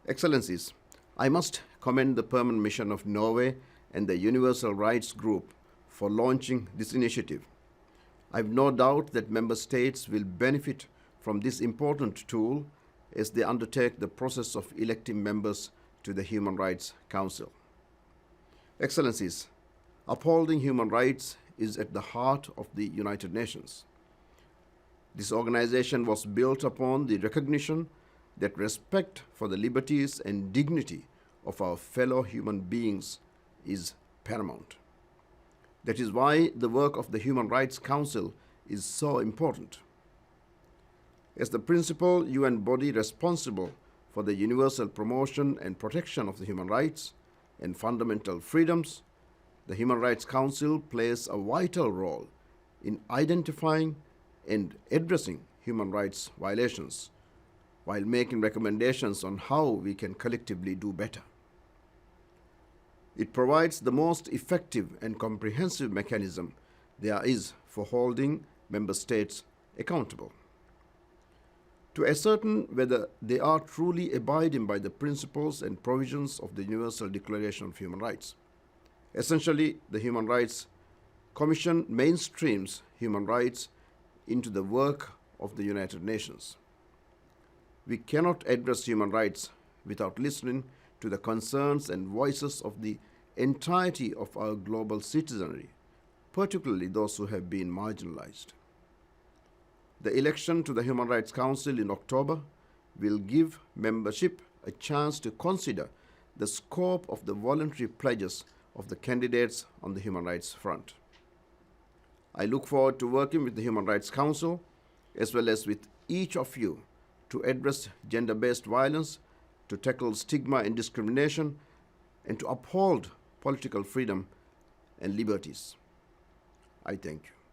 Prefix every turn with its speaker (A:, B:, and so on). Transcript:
A: Excellencies, I must commend the permanent mission of Norway and the Universal Rights Group for launching this initiative. I have no doubt that member states will benefit from this important tool as they undertake the process of electing members to the Human Rights Council. Excellencies, upholding human rights is at the heart of the United Nations. This organization was built upon the recognition that respect for the liberties and dignity of our fellow human beings is paramount. That is why the work of the Human Rights Council is so important. As the principal UN body responsible for the universal promotion and protection of the human rights and fundamental freedoms, the Human Rights Council plays a vital role in identifying and addressing human rights violations while making recommendations on how we can collectively do better. It provides the most effective and comprehensive mechanism there is for holding member states accountable. To ascertain whether they are truly abiding by the principles and provisions of the Universal Declaration of Human Rights. Essentially, the Human Rights Commission mainstreams human rights into the work of the United Nations. We cannot address human rights without listening to the concerns and voices of the entirety of our global citizenry, particularly those who have been marginalized. The election to the Human Rights Council in October will give membership a chance to consider the scope of the voluntary pledges of the candidates on the human rights front. I look forward to working with the Human Rights Council as well as with each of you to address gender-based violence, to tackle stigma and discrimination, and to uphold political freedom and liberties. I thank you.